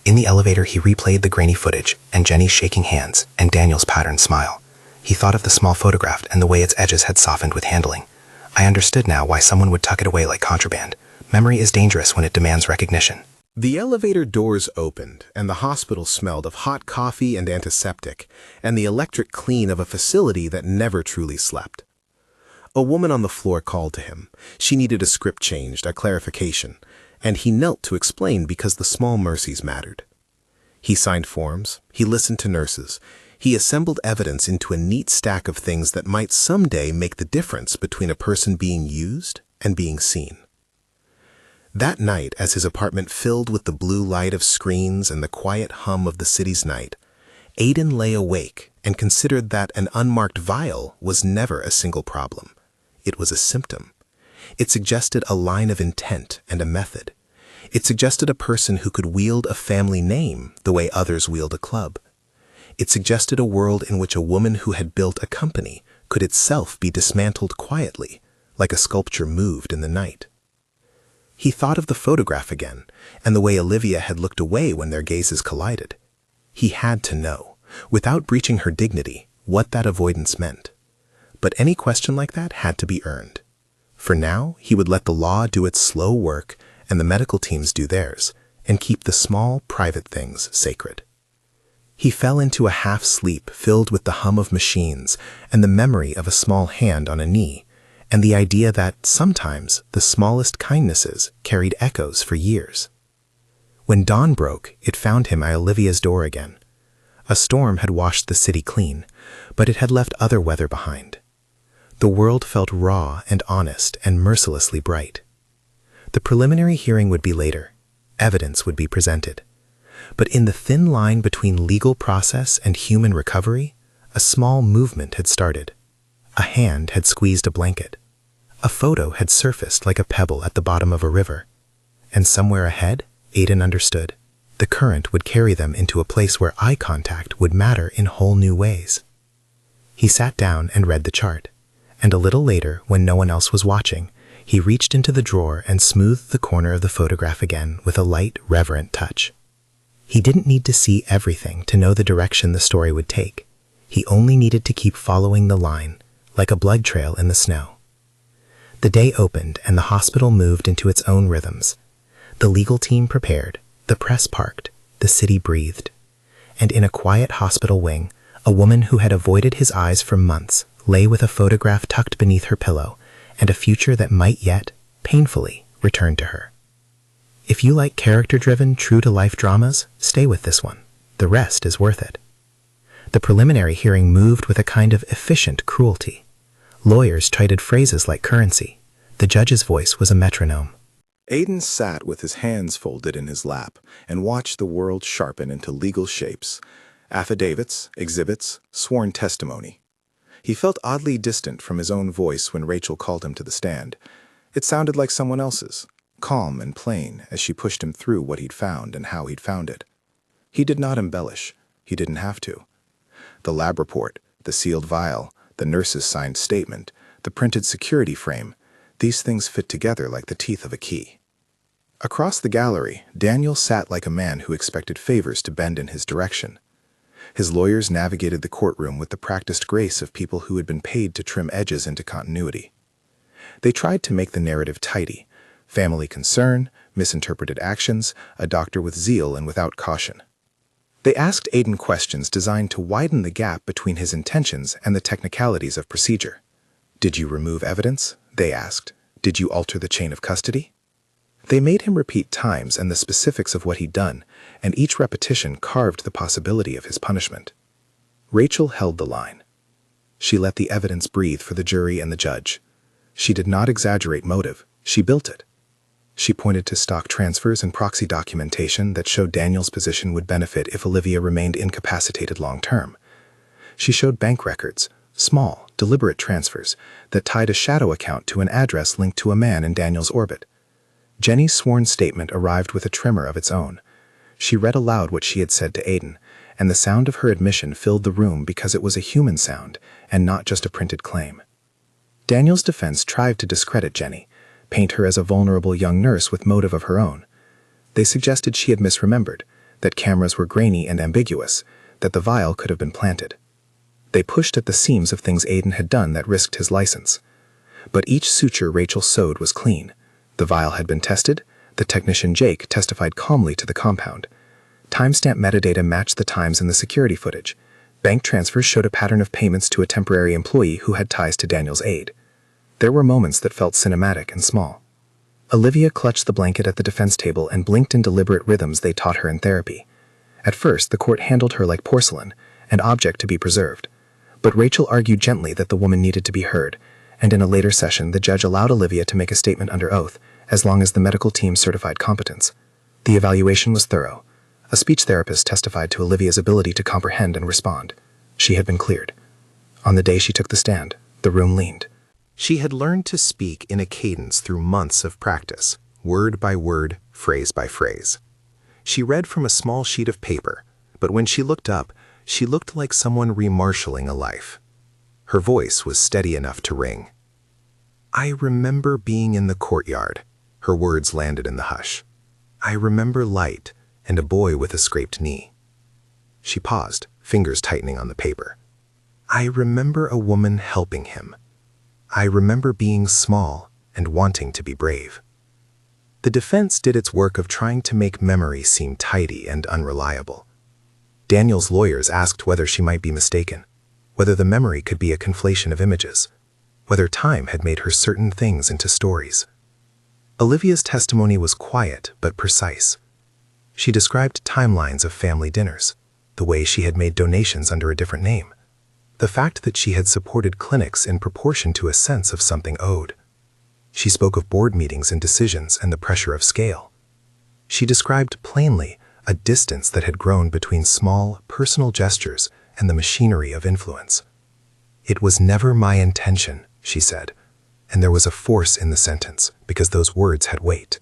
In the elevator, he replayed the grainy footage, and Jenny's shaking hands, and Daniel's patterned smile. He thought of the small photograph and the way its edges had softened with handling. I understood now why someone would tuck it away like contraband. Memory is dangerous when it demands recognition. The elevator doors opened, and the hospital smelled of hot coffee and antiseptic, and the electric clean of a facility that never truly slept. A woman on the floor called to him. She needed a script changed, a clarification, and he knelt to explain because the small mercies mattered. He signed forms, he listened to nurses, he assembled evidence into a neat stack of things that might someday make the difference between a person being used and being seen. That night, as his apartment filled with the blue light of screens and the quiet hum of the city's night, Aiden lay awake and considered that an unmarked vial was never a single problem. It was a symptom. It suggested a line of intent and a method. It suggested a person who could wield a family name the way others wield a club. It suggested a world in which a woman who had built a company could itself be dismantled quietly, like a sculpture moved in the night. He thought of the photograph again, and the way Olivia had looked away when their gazes collided. He had to know, without breaching her dignity, what that avoidance meant. But any question like that had to be earned. For now, he would let the law do its slow work and the medical teams do theirs, and keep the small, private things sacred. He fell into a half-sleep filled with the hum of machines and the memory of a small hand on a knee, and the idea that sometimes the smallest kindnesses carried echoes for years. When dawn broke, it found him at Olivia's door again. A storm had washed the city clean, but it had left other weather behind. The world felt raw and honest and mercilessly bright. The preliminary hearing would be later. Evidence would be presented. But in the thin line between legal process and human recovery, a small movement had started. A hand had squeezed a blanket. A photo had surfaced like a pebble at the bottom of a river. And somewhere ahead, Aiden understood, the current would carry them into a place where eye contact would matter in whole new ways. He sat down and read the chart, and a little later, when no one else was watching, he reached into the drawer and smoothed the corner of the photograph again with a light, reverent touch. He didn't need to see everything to know the direction the story would take. He only needed to keep following the line, like a blood trail in the snow. The day opened and the hospital moved into its own rhythms. The legal team prepared, the press parked, the city breathed. And in a quiet hospital wing, a woman who had avoided his eyes for months lay with a photograph tucked beneath her pillow and a future that might yet, painfully, return to her. If you like character-driven, true-to-life dramas, stay with this one. The rest is worth it. The preliminary hearing moved with a kind of efficient cruelty. Lawyers traded phrases like currency. The judge's voice was a metronome. Aiden sat with his hands folded in his lap and watched the world sharpen into legal shapes. Affidavits, exhibits, sworn testimony. He felt oddly distant from his own voice when Rachel called him to the stand. It sounded like someone else's, calm and plain as she pushed him through what he'd found and how he'd found it. He did not embellish. He didn't have to. The lab report, the sealed vial, the nurse's signed statement, the printed security frame, these things fit together like the teeth of a key. Across the gallery, Daniel sat like a man who expected favors to bend in his direction. His lawyers navigated the courtroom with the practiced grace of people who had been paid to trim edges into continuity. They tried to make the narrative tidy. Family concern, misinterpreted actions, a doctor with zeal and without caution. They asked Aiden questions designed to widen the gap between his intentions and the technicalities of procedure. Did you remove evidence? They asked. Did you alter the chain of custody? They made him repeat times and the specifics of what he'd done, and each repetition carved the possibility of his punishment. Rachel held the line. She let the evidence breathe for the jury and the judge. She did not exaggerate motive, she built it. She pointed to stock transfers and proxy documentation that showed Daniel's position would benefit if Olivia remained incapacitated long-term. She showed bank records, small, deliberate transfers, that tied a shadow account to an address linked to a man in Daniel's orbit. Jenny's sworn statement arrived with a tremor of its own. She read aloud what she had said to Aiden, and the sound of her admission filled the room because it was a human sound and not just a printed claim. Daniel's defense tried to discredit Jenny, paint her as a vulnerable young nurse with motive of her own. They suggested she had misremembered, that cameras were grainy and ambiguous, that the vial could have been planted. They pushed at the seams of things Aiden had done that risked his license. But each suture Rachel sewed was clean. The vial had been tested. The technician Jake testified calmly to the compound. Timestamp metadata matched the times in the security footage. Bank transfers showed a pattern of payments to a temporary employee who had ties to Daniel's aide. There were moments that felt cinematic and small. Olivia clutched the blanket at the defense table and blinked in deliberate rhythms they taught her in therapy. At first, the court handled her like porcelain, an object to be preserved. But Rachel argued gently that the woman needed to be heard, and in a later session, the judge allowed Olivia to make a statement under oath, as long as the medical team certified competence. The evaluation was thorough. A speech therapist testified to Olivia's ability to comprehend and respond. She had been cleared. On the day she took the stand, the room leaned. She had learned to speak in a cadence through months of practice, word by word, phrase by phrase. She read from a small sheet of paper, but when she looked up, she looked like someone remarshaling a life. Her voice was steady enough to ring. I remember being in the courtyard. Her words landed in the hush. "I remember light and a boy with a scraped knee." She paused, fingers tightening on the paper. "I remember a woman helping him. I remember being small and wanting to be brave." The defense did its work of trying to make memory seem tidy and unreliable. Daniel's lawyers asked whether she might be mistaken, whether the memory could be a conflation of images, whether time had made her certain things into stories. Olivia's testimony was quiet but precise. She described timelines of family dinners, the way she had made donations under a different name, the fact that she had supported clinics in proportion to a sense of something owed. She spoke of board meetings and decisions and the pressure of scale. She described plainly a distance that had grown between small, personal gestures and the machinery of influence. "It was never my intention," she said, and there was a force in the sentence because those words had weight.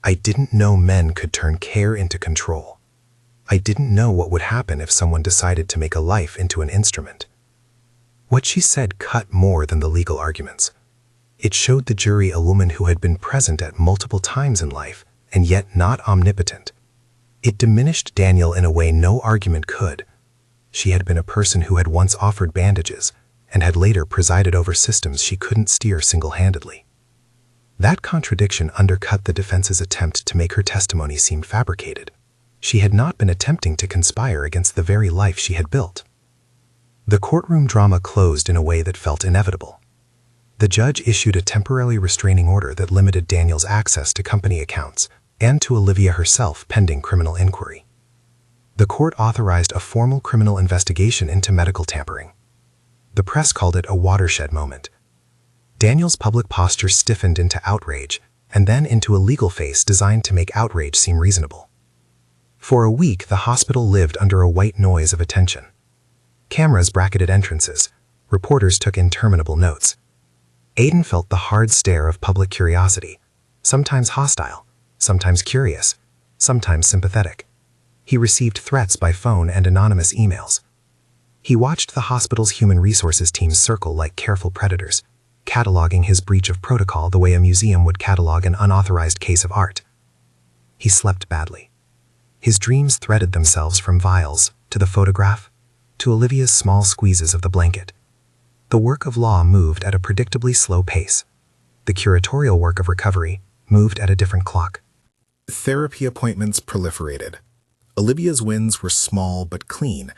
"I didn't know men could turn care into control. I didn't know what would happen if someone decided to make a life into an instrument." What she said cut more than the legal arguments. It showed the jury a woman who had been present at multiple times in life and yet not omnipotent. It diminished Daniel in a way no argument could. She had been a person who had once offered bandages and had later presided over systems she couldn't steer single-handedly. That contradiction undercut the defense's attempt to make her testimony seem fabricated. She had not been attempting to conspire against the very life she had built. The courtroom drama closed in a way that felt inevitable. The judge issued a temporary restraining order that limited Daniel's access to company accounts and to Olivia herself pending criminal inquiry. The court authorized a formal criminal investigation into medical tampering. The press called it a watershed moment. Daniel's public posture stiffened into outrage and then into a legal face designed to make outrage seem reasonable. For a week, the hospital lived under a white noise of attention. Cameras bracketed entrances. Reporters took interminable notes. Aiden felt the hard stare of public curiosity, sometimes hostile, sometimes curious, sometimes sympathetic. He received threats by phone and anonymous emails. He watched the hospital's human resources teams circle like careful predators, cataloging his breach of protocol the way a museum would catalog an unauthorized case of art. He slept badly. His dreams threaded themselves from vials to the photograph to Olivia's small squeezes of the blanket. The work of law moved at a predictably slow pace. The curatorial work of recovery moved at a different clock. Therapy appointments proliferated. Olivia's wins were small but clean.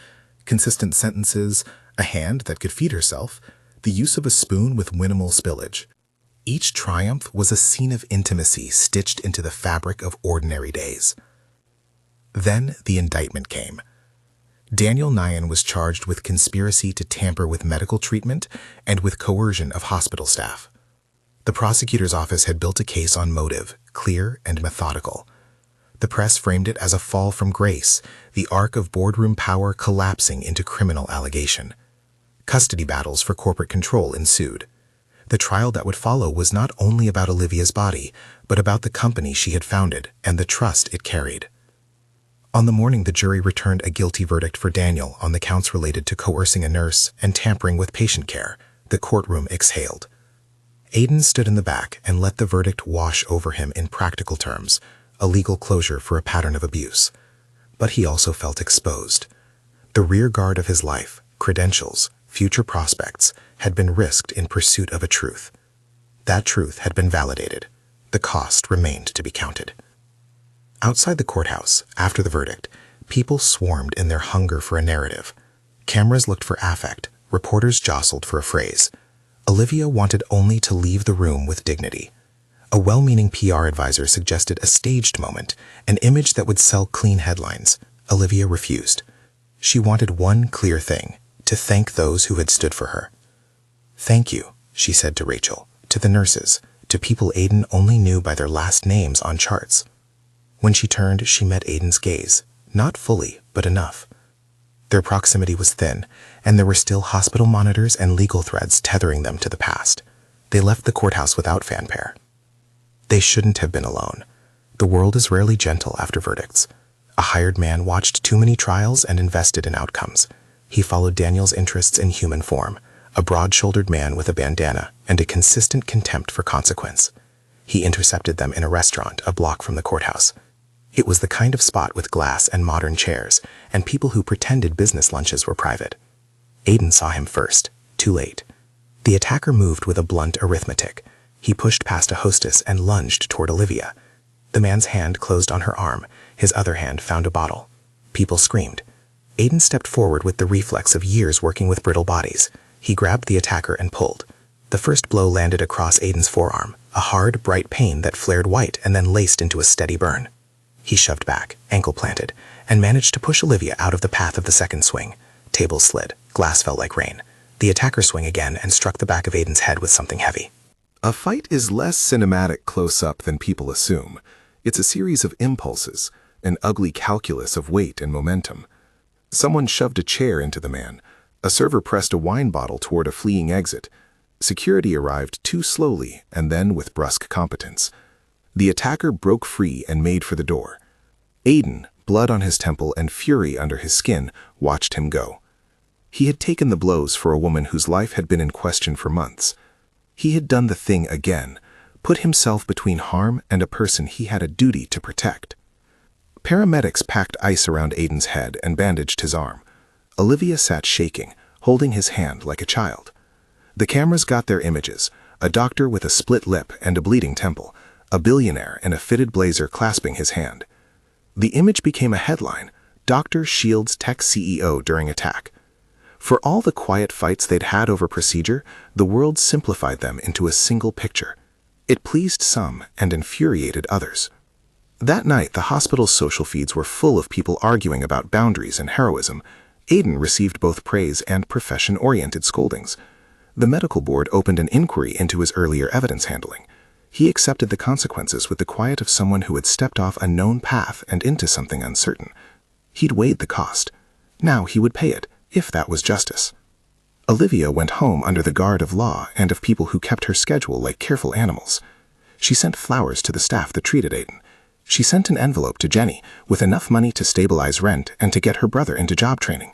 Consistent sentences, a hand that could feed herself, the use of a spoon with minimal spillage. Each triumph was a scene of intimacy stitched into the fabric of ordinary days. Then the indictment came. Daniel Nyan was charged with conspiracy to tamper with medical treatment and with coercion of hospital staff. The prosecutor's office had built a case on motive, clear and methodical. The press framed it as a fall from grace, the arc of boardroom power collapsing into criminal allegation. Custody battles for corporate control ensued. The trial that would follow was not only about Olivia's body, but about the company she had founded and the trust it carried. On the morning the jury returned a guilty verdict for Daniel on the counts related to coercing a nurse and tampering with patient care, the courtroom exhaled. Aiden stood in the back and let the verdict wash over him in practical terms, a legal closure for a pattern of abuse. But he also felt exposed. The rear guard of his life, credentials, future prospects, had been risked in pursuit of a truth. That truth had been validated. The cost remained to be counted. Outside the courthouse, after the verdict, people swarmed in their hunger for a narrative. Cameras looked for affect, reporters jostled for a phrase. Olivia wanted only to leave the room with dignity. A well-meaning PR advisor suggested a staged moment, an image that would sell clean headlines. Olivia refused. She wanted one clear thing, to thank those who had stood for her. "Thank you," she said to Rachel, to the nurses, to people Aiden only knew by their last names on charts. When she turned, she met Aiden's gaze, not fully, but enough. Their proximity was thin, and there were still hospital monitors and legal threads tethering them to the past. They left the courthouse without fanfare. They shouldn't have been alone. The world is rarely gentle after verdicts. A hired man watched too many trials and invested in outcomes. He followed Daniel's interests in human form, a broad-shouldered man with a bandana and a consistent contempt for consequence. He intercepted them in a restaurant a block from the courthouse. It was the kind of spot with glass and modern chairs, and people who pretended business lunches were private. Aiden saw him first, too late. The attacker moved with a blunt arithmetic. He pushed past a hostess and lunged toward Olivia. The man's hand closed on her arm. His other hand found a bottle. People screamed. Aiden stepped forward with the reflex of years working with brittle bodies. He grabbed the attacker and pulled. The first blow landed across Aiden's forearm, a hard, bright pain that flared white and then laced into a steady burn. He shoved back, ankle planted, and managed to push Olivia out of the path of the second swing. Tables slid. Glass fell like rain. The attacker swung again and struck the back of Aiden's head with something heavy. A fight is less cinematic close-up than people assume. It's a series of impulses, an ugly calculus of weight and momentum. Someone shoved a chair into the man. A server pressed a wine bottle toward a fleeing exit. Security arrived too slowly and then with brusque competence. The attacker broke free and made for the door. Aiden, blood on his temple and fury under his skin, watched him go. He had taken the blows for a woman whose life had been in question for months. He had done the thing again, put himself between harm and a person he had a duty to protect. Paramedics packed ice around Aiden's head and bandaged his arm. Olivia sat shaking, holding his hand like a child. The cameras got their images, a doctor with a split lip and a bleeding temple, a billionaire in a fitted blazer clasping his hand. The image became a headline, Dr. Shields Tech CEO during attack. For all the quiet fights they'd had over procedure, the world simplified them into a single picture. It pleased some and infuriated others. That night, the hospital's social feeds were full of people arguing about boundaries and heroism. Aiden received both praise and profession-oriented scoldings. The medical board opened an inquiry into his earlier evidence handling. He accepted the consequences with the quiet of someone who had stepped off a known path and into something uncertain. He'd weighed the cost. Now he would pay it, if that was justice. Olivia went home under the guard of law and of people who kept her schedule like careful animals. She sent flowers to the staff that treated Aiden. She sent an envelope to Jenny with enough money to stabilize rent and to get her brother into job training.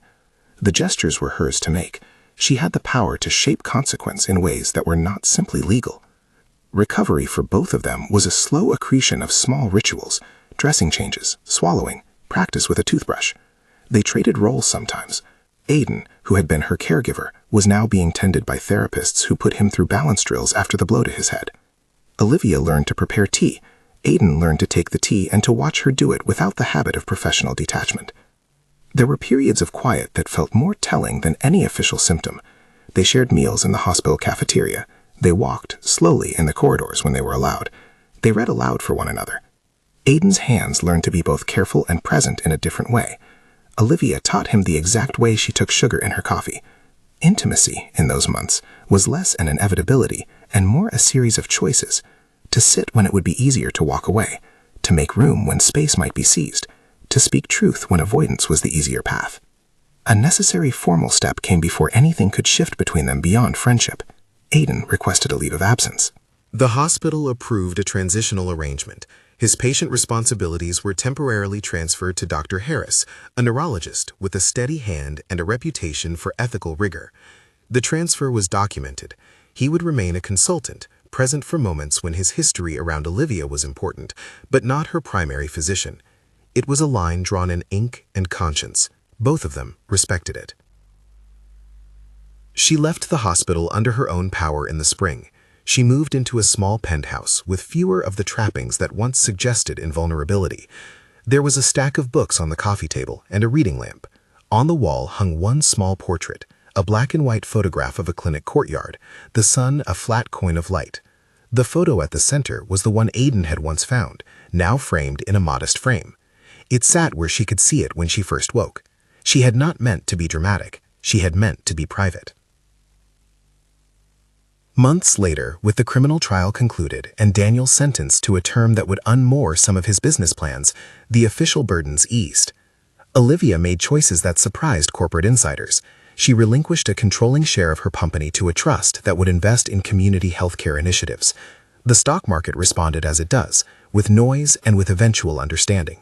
The gestures were hers to make. She had the power to shape consequence in ways that were not simply legal. Recovery for both of them was a slow accretion of small rituals, dressing changes, swallowing, practice with a toothbrush. They traded roles sometimes. Aiden, who had been her caregiver, was now being tended by therapists who put him through balance drills after the blow to his head. Olivia learned to prepare tea. Aiden learned to take the tea and to watch her do it without the habit of professional detachment. There were periods of quiet that felt more telling than any official symptom. They shared meals in the hospital cafeteria. They walked slowly in the corridors when they were allowed. They read aloud for one another. Aiden's hands learned to be both careful and present in a different way. Olivia taught him the exact way she took sugar in her coffee. Intimacy, in those months, was less an inevitability and more a series of choices. To sit when it would be easier to walk away, to make room when space might be seized, to speak truth when avoidance was the easier path. A necessary formal step came before anything could shift between them beyond friendship. Aiden requested a leave of absence. The hospital approved a transitional arrangement. His patient responsibilities were temporarily transferred to Dr. Harris, a neurologist with a steady hand and a reputation for ethical rigor. The transfer was documented. He would remain a consultant, present for moments when his history around Olivia was important, but not her primary physician. It was a line drawn in ink and conscience. Both of them respected it. She left the hospital under her own power in the spring. She moved into a small penthouse with fewer of the trappings that once suggested invulnerability. There was a stack of books on the coffee table and a reading lamp. On the wall hung one small portrait, a black and white photograph of a clinic courtyard, the sun a flat coin of light. The photo at the center was the one Aiden had once found, now framed in a modest frame. It sat where she could see it when she first woke. She had not meant to be dramatic. She had meant to be private. Months later, with the criminal trial concluded and Daniel sentenced to a term that would unmoor some of his business plans, the official burdens eased. Olivia made choices that surprised corporate insiders. She relinquished a controlling share of her company to a trust that would invest in community healthcare initiatives. The stock market responded as it does, with noise and with eventual understanding.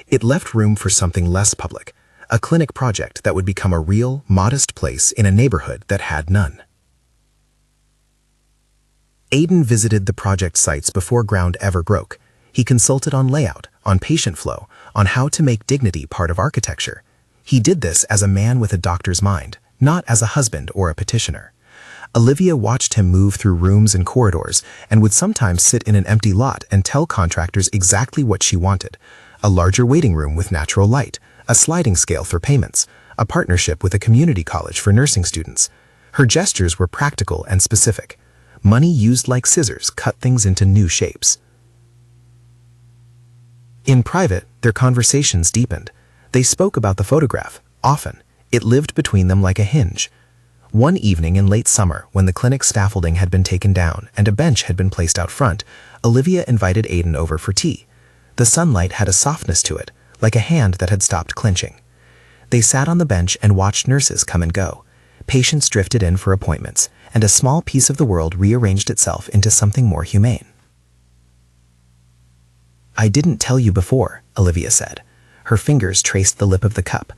It left room for something less public, a clinic project that would become a real, modest place in a neighborhood that had none. Aiden visited the project sites before ground ever broke. He consulted on layout, on patient flow, on how to make dignity part of architecture. He did this as a man with a doctor's mind, not as a husband or a petitioner. Olivia watched him move through rooms and corridors and would sometimes sit in an empty lot and tell contractors exactly what she wanted: a larger waiting room with natural light, a sliding scale for payments, a partnership with a community college for nursing students. Her gestures were practical and specific. Money used like scissors cut things into new shapes. In private, their conversations deepened. They spoke about the photograph, often. It lived between them like a hinge. One evening in late summer, when the clinic scaffolding had been taken down and a bench had been placed out front, Olivia invited Aiden over for tea. The sunlight had a softness to it, like a hand that had stopped clenching. They sat on the bench and watched nurses come and go. Patients drifted in for appointments, and a small piece of the world rearranged itself into something more humane. "I didn't tell you before," Olivia said. Her fingers traced the lip of the cup.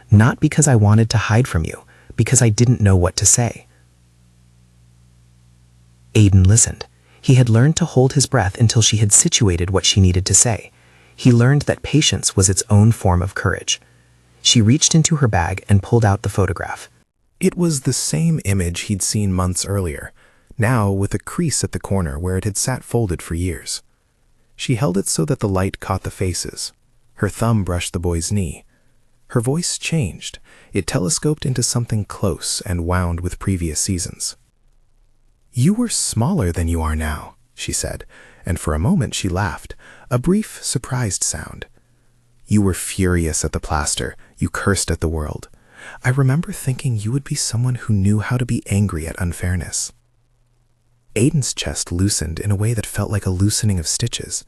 "Not because I wanted to hide from you, because I didn't know what to say." Aiden listened. He had learned to hold his breath until she had situated what she needed to say. He learned that patience was its own form of courage. She reached into her bag and pulled out the photograph. It was the same image he'd seen months earlier, now with a crease at the corner where it had sat folded for years. She held it so that the light caught the faces. Her thumb brushed the boy's knee. Her voice changed. It telescoped into something close and wound with previous seasons. "You were smaller than you are now," she said, and for a moment she laughed, a brief, surprised sound. "You were furious at the plaster. You cursed at the world. I remember thinking you would be someone who knew how to be angry at unfairness." Aiden's chest loosened in a way that felt like a loosening of stitches.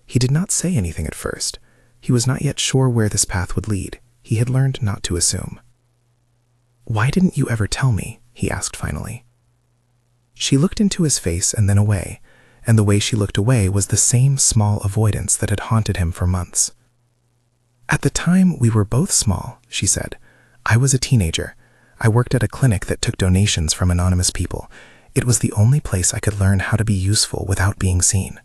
He did not say anything at first. He was not yet sure where this path would lead. He had learned not to assume. "Why didn't you ever tell me?" he asked finally. She looked into his face and then away, and the way she looked away was the same small avoidance that had haunted him for months. "At the time, we were both small," she said. "I was a teenager. I worked at a clinic that took donations from anonymous people. It was the only place I could learn how to be useful without being seen."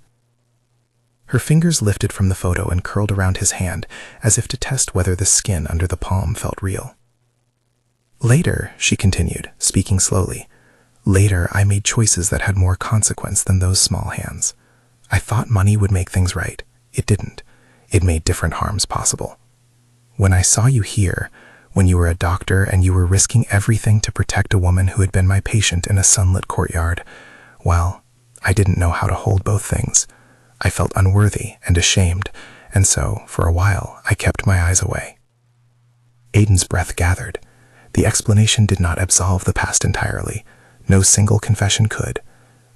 Her fingers lifted from the photo and curled around his hand, as if to test whether the skin under the palm felt real. "Later," she continued, speaking slowly, "later I made choices that had more consequence than those small hands. I thought money would make things right. It didn't. It made different harms possible. When I saw you here, when you were a doctor and you were risking everything to protect a woman who had been my patient in a sunlit courtyard, well, I didn't know how to hold both things. I felt unworthy and ashamed, and so, for a while, I kept my eyes away." Aiden's breath gathered. The explanation did not absolve the past entirely. No single confession could.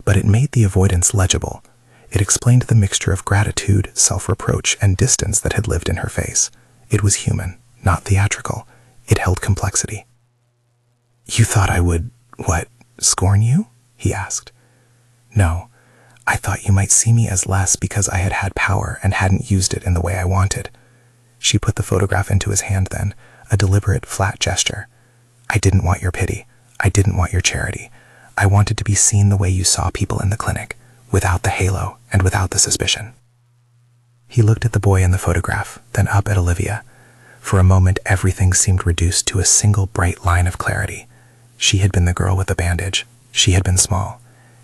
But it made the avoidance legible. It explained the mixture of gratitude, self-reproach, and distance that had lived in her face. It was human, not theatrical. It held complexity. "You thought I would, scorn you?" he asked. "No. I thought you might see me as less because I had had power and hadn't used it in the way I wanted." She put the photograph into his hand then, a deliberate, flat gesture. "I didn't want your pity. I didn't want your charity. I wanted to be seen the way you saw people in the clinic, without the halo and without the suspicion." He looked at the boy in the photograph, then up at Olivia. For a moment, everything seemed reduced to a single bright line of clarity. She had been the girl with the bandage. She had been small.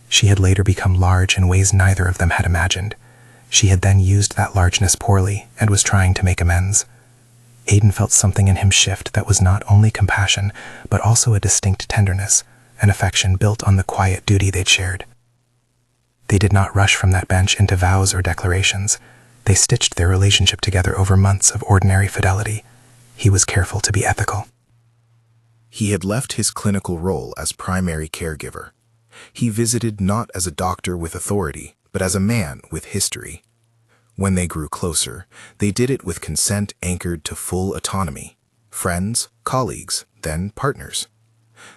She had later become large in ways neither of them had imagined. She had then used that largeness poorly and was trying to make amends. Aiden felt something in him shift that was not only compassion, but also a distinct tenderness, an affection built on the quiet duty they'd shared. They did not rush from that bench into vows or declarations. They stitched their relationship together over months of ordinary fidelity. He was careful to be ethical. He had left his clinical role as primary caregiver. He visited not as a doctor with authority, but as a man with history. When they grew closer, they did it with consent anchored to full autonomy. Friends, colleagues, then partners.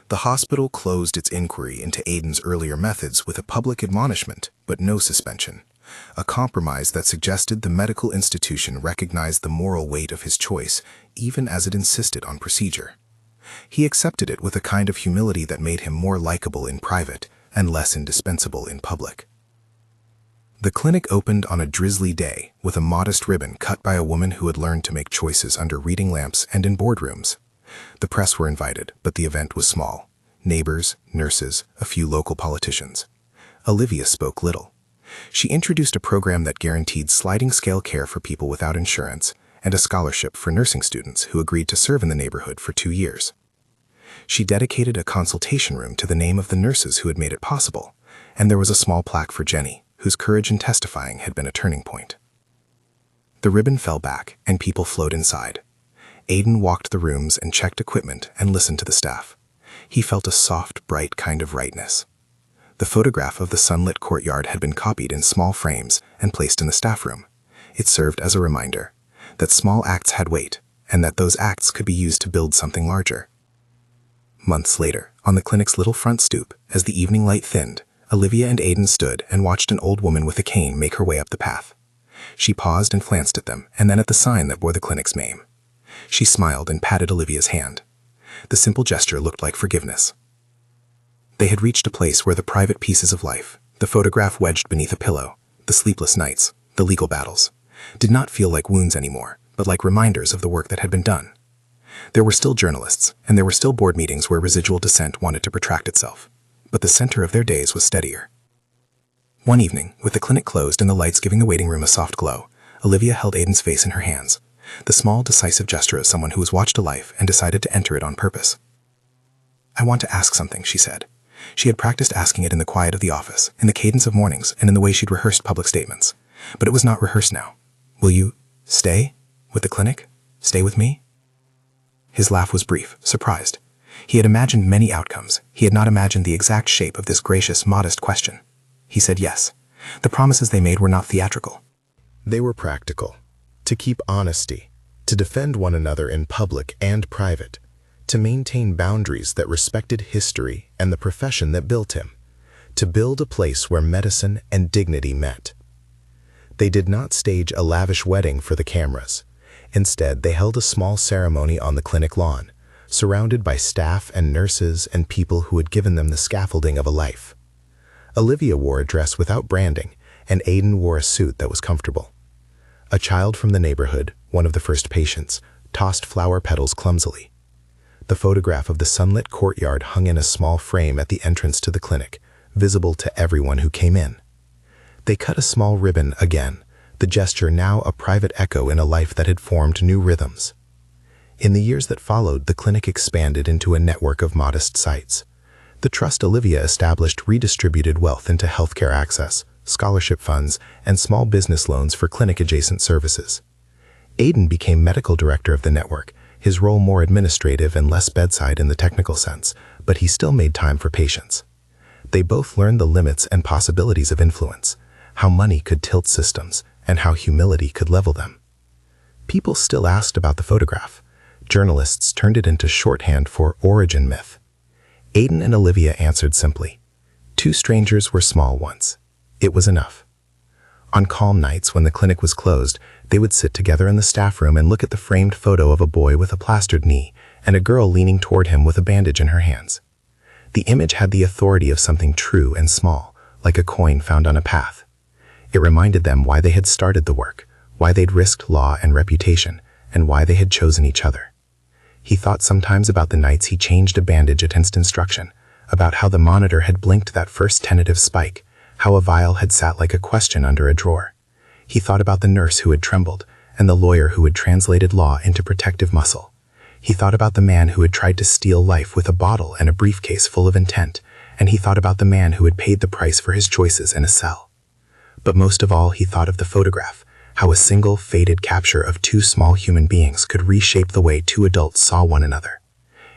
The hospital closed its inquiry into Aiden's earlier methods with a public admonishment, but no suspension. A compromise that suggested the medical institution recognized the moral weight of his choice, even as it insisted on procedure. He accepted it with a kind of humility that made him more likable in private, and less indispensable in public. The clinic opened on a drizzly day with a modest ribbon cut by a woman who had learned to make choices under reading lamps and in boardrooms. The press were invited, but the event was small. Neighbors, nurses, a few local politicians. Olivia spoke little. She introduced a program that guaranteed sliding-scale care for people without insurance and a scholarship for nursing students who agreed to serve in the neighborhood for 2 years. She dedicated a consultation room to the name of the nurses who had made it possible, and there was a small plaque for Jenny, whose courage in testifying had been a turning point. The ribbon fell back, and people flowed inside. Aiden walked the rooms and checked equipment and listened to the staff. He felt a soft, bright kind of rightness. The photograph of the sunlit courtyard had been copied in small frames and placed in the staff room. It served as a reminder that small acts had weight, and that those acts could be used to build something larger. Months later, on the clinic's little front stoop, as the evening light thinned, Olivia and Aiden stood and watched an old woman with a cane make her way up the path. She paused and glanced at them, and then at the sign that bore the clinic's name. She smiled and patted Olivia's hand. The simple gesture looked like forgiveness. They had reached a place where the private pieces of life, the photograph wedged beneath a pillow, the sleepless nights, the legal battles, did not feel like wounds anymore, but like reminders of the work that had been done. There were still journalists, and there were still board meetings where residual dissent wanted to protract itself. But the center of their days was steadier. One evening, with the clinic closed and the lights giving the waiting room a soft glow, Olivia held Aiden's face in her hands, the small, decisive gesture of someone who has watched a life and decided to enter it on purpose. "I want to ask something," she said. She had practiced asking it in the quiet of the office, in the cadence of mornings, and in the way she'd rehearsed public statements. But it was not rehearsed now. "Will you stay with the clinic? Stay with me?" His laugh was brief, surprised. He had imagined many outcomes. He had not imagined the exact shape of this gracious, modest question. He said yes. The promises they made were not theatrical. They were practical. To keep honesty, to defend one another in public and private, to maintain boundaries that respected history and the profession that built him, to build a place where medicine and dignity met. They did not stage a lavish wedding for the cameras. Instead, they held a small ceremony on the clinic lawn, surrounded by staff and nurses and people who had given them the scaffolding of a life. Olivia wore a dress without branding, and Aiden wore a suit that was comfortable. A child from the neighborhood, one of the first patients, tossed flower petals clumsily. The photograph of the sunlit courtyard hung in a small frame at the entrance to the clinic, visible to everyone who came in. They cut a small ribbon again, the gesture now a private echo in a life that had formed new rhythms. In the years that followed, the clinic expanded into a network of modest sites. The trust Olivia established redistributed wealth into healthcare access, scholarship funds, and small business loans for clinic-adjacent services. Aiden became medical director of the network, his role more administrative and less bedside in the technical sense, but he still made time for patients. They both learned the limits and possibilities of influence, how money could tilt systems, and how humility could level them. People still asked about the photograph. Journalists turned it into shorthand for origin myth. Aiden and Olivia answered simply. 2 strangers were small once. It was enough. On calm nights when the clinic was closed, they would sit together in the staff room and look at the framed photo of a boy with a plastered knee and a girl leaning toward him with a bandage in her hands. The image had the authority of something true and small, like a coin found on a path. It reminded them why they had started the work, why they'd risked law and reputation, and why they had chosen each other. He thought sometimes about the nights he changed a bandage against instruction, about how the monitor had blinked that first tentative spike, how a vial had sat like a question under a drawer. He thought about the nurse who had trembled, and the lawyer who had translated law into protective muscle. He thought about the man who had tried to steal life with a bottle and a briefcase full of intent, and he thought about the man who had paid the price for his choices in a cell. But most of all, he thought of the photograph, how a single, faded capture of 2 small human beings could reshape the way 2 adults saw one another.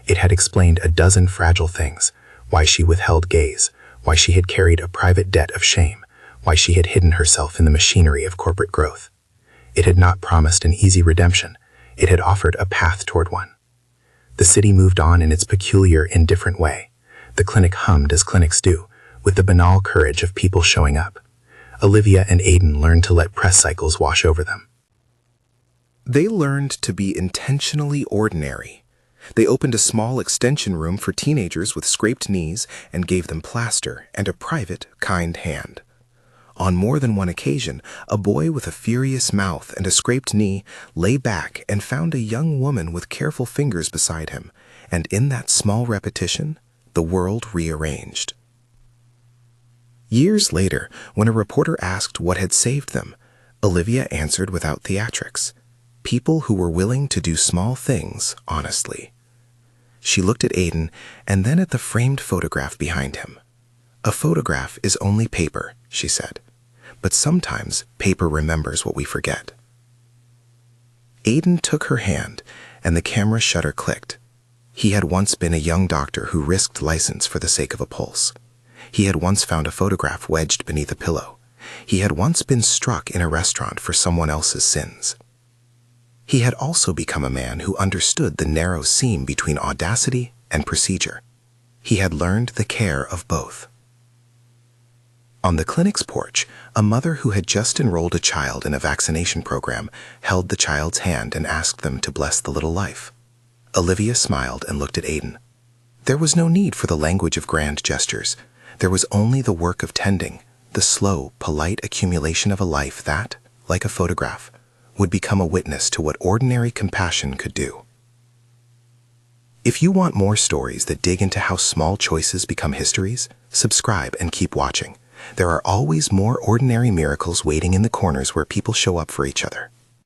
It had explained a dozen fragile things, why she withheld gaze, why she had carried a private debt of shame, why she had hidden herself in the machinery of corporate growth. It had not promised an easy redemption. It had offered a path toward one. The city moved on in its peculiar, indifferent way. The clinic hummed as clinics do, with the banal courage of people showing up. Olivia and Aiden learned to let press cycles wash over them. They learned to be intentionally ordinary, They opened a small extension room for teenagers with scraped knees and gave them plaster and a private, kind hand. On more than one occasion, a boy with a furious mouth and a scraped knee lay back and found a young woman with careful fingers beside him, and in that small repetition, the world rearranged. Years later, when a reporter asked what had saved them, Olivia answered without theatrics: people who were willing to do small things honestly. She looked at Aiden and then at the framed photograph behind him. A photograph is only paper, she said, but sometimes paper remembers what we forget. Aiden took her hand and the camera shutter clicked. He had once been a young doctor who risked license for the sake of a pulse. He had once found a photograph wedged beneath a pillow. He had once been struck in a restaurant for someone else's sins. He had also become a man who understood the narrow seam between audacity and procedure. He had learned the care of both. On the clinic's porch, a mother who had just enrolled a child in a vaccination program held the child's hand and asked them to bless the little life. Olivia smiled and looked at Aiden. There was no need for the language of grand gestures. There was only the work of tending, the slow, polite accumulation of a life that, like a photograph, would become a witness to what ordinary compassion could do. If you want more stories that dig into how small choices become histories, subscribe and keep watching. There are always more ordinary miracles waiting in the corners where people show up for each other.